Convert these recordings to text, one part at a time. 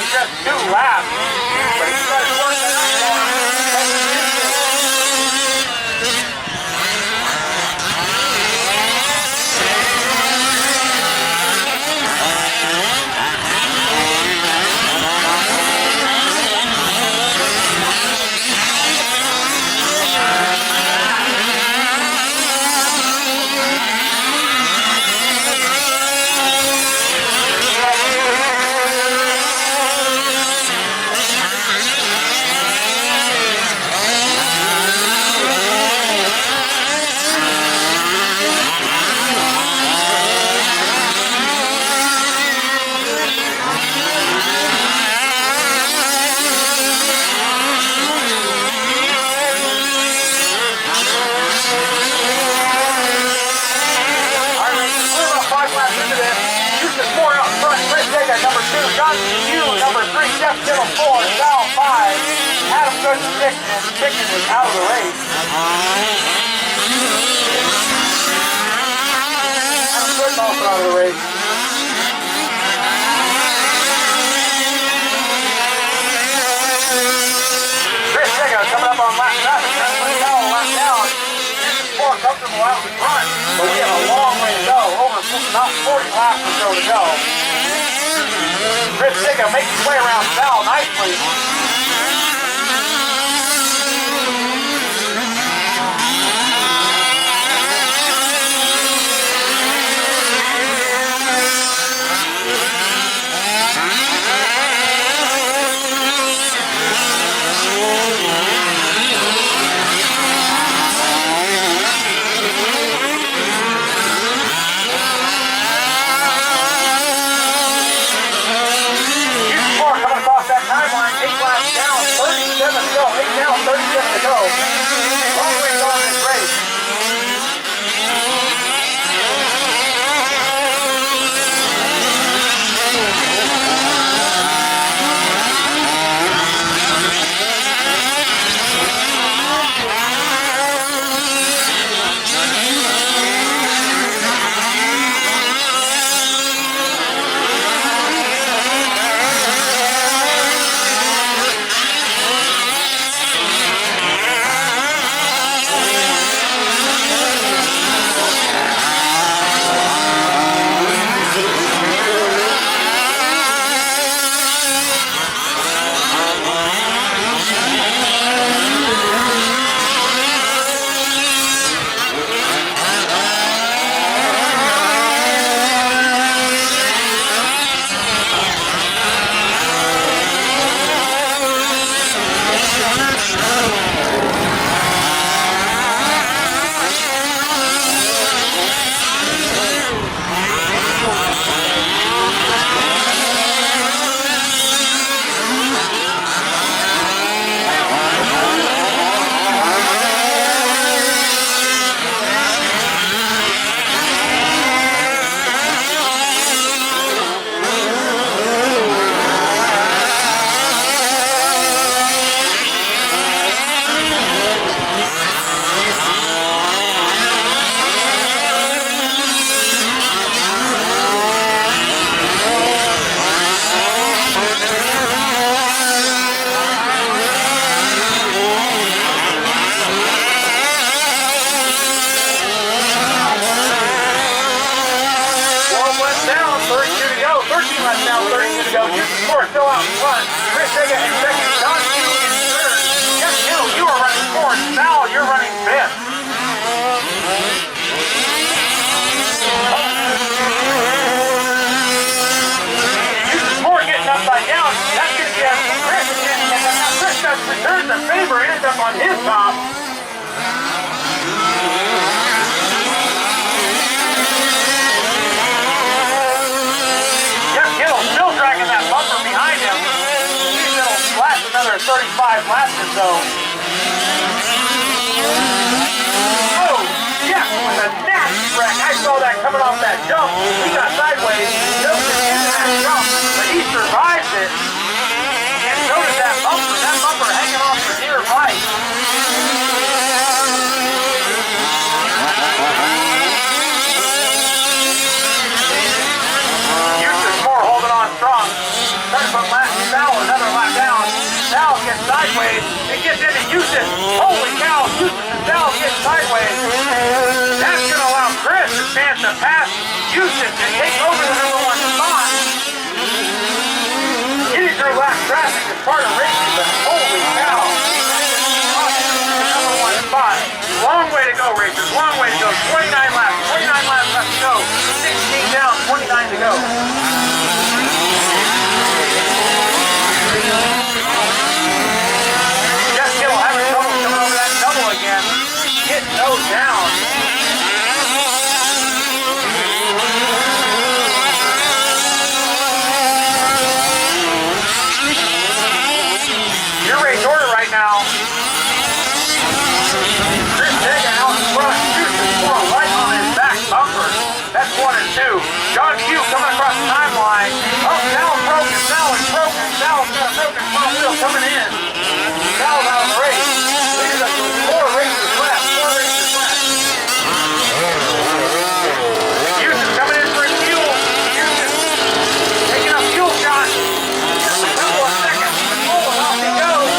in just 2 laps. But he started working out for him. Number 3, Jeff Kittle 4, Sal 5, Adam Good 6, and Chicken is out of the race. Adam Good also out of the race. Chris Digga coming up on lap 7, lap down. 4 comfortable out in front, but we have a long way to go, over not 40 laps or so to go. Chris Digga makes his way around Sal nicely. C.O.R.R.S still out in front. Chris Digga in second. John Q in third. Jeff Kittle, you are running fourth. Sal, you're running fifth. C.O.R.R.S getting upside down. That's going to get Chris. And Chris does return the favor. Ends up on his top. Dragging that bumper behind him. He's going to last another 35 laps or so. Oh, yeah, with a nasty wreck. I saw that coming off that jump. He got sideways, jumped into that jump, but he survived it. And so did that bumper. That bumper hanging off the near right. Strong. Trying to put last Houston, holy cow, Houston and Dell get sideways. That's going to allow Chris a chance to pass Houston and take over the #1 spot. Getting through lap traffic is part of racing, but holy cow. #1 spot. Long way to go, racers. Long way to go. 29 laps. 29 laps left to go. 16 down, 29 to go. Jeff Kittle having trouble coming over that double again. Getting those down. Your race order right now. That's 1 and 2. John Q coming across the timeline. Oh, Sal's broken. Sal's broken. Sal's got a broken front wheel coming in. Sal's out of the race. Leading us to 4 races left. 4 races left. Houston's coming in for his fuel. Houston taking a fuel shot. Just a couple of seconds. Oh, off he goes.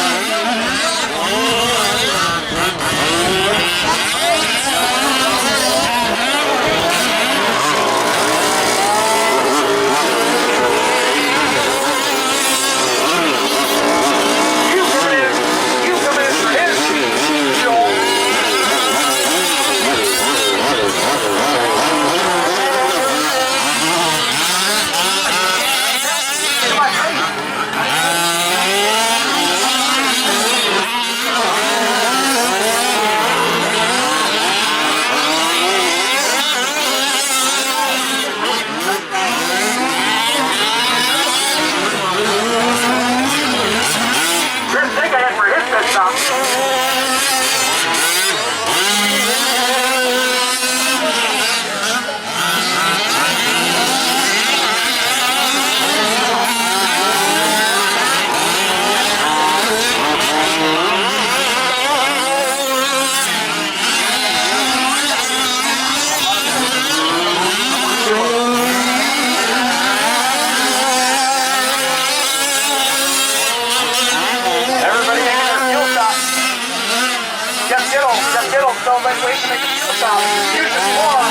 So let's wait to make a fuel stop. Houston 4,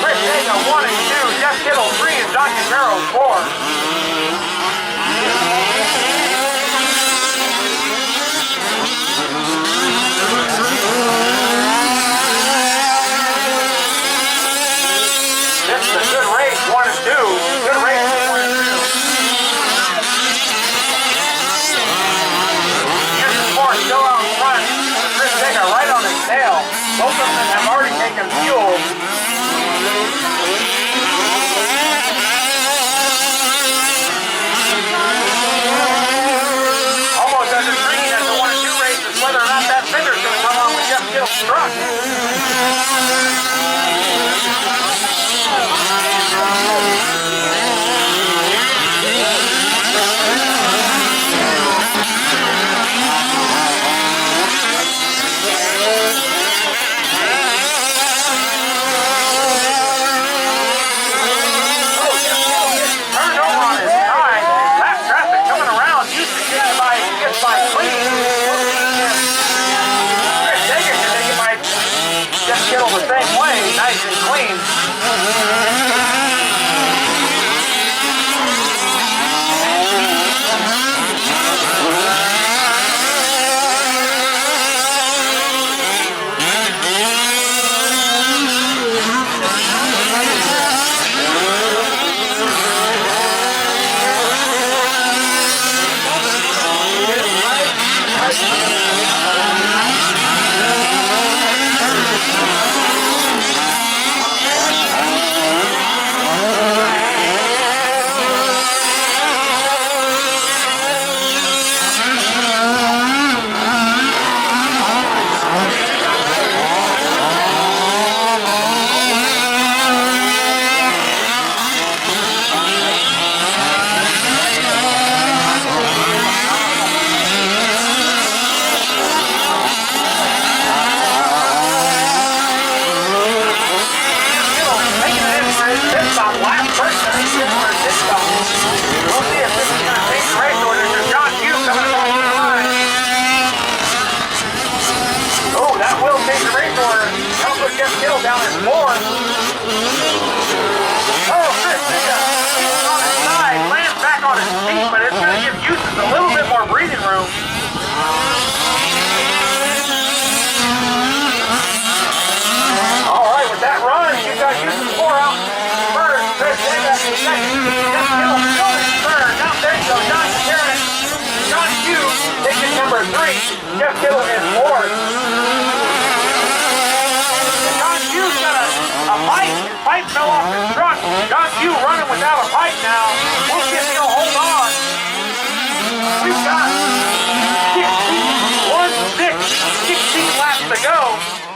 Chris Tasha 1 and 2, Jeff Kittle 3, and John Cavero 4. This is a good race, 1 and 2. Good race, 1 and 2. Houston 4 still out in front. Chris Tasha right on his tail. Both of them have already taken fuel. Almost as intriguing as the 1 and 2 races, whether or not that fender's going to come on with Jeff Kittle's truck. Kittle the same way. Jeff Kittle is fourth. And John Hughes got a pipe. His pipe fell off his truck. John Hughes running without a pipe now. We'll see if he'll hold on. We've got 16 laps to go.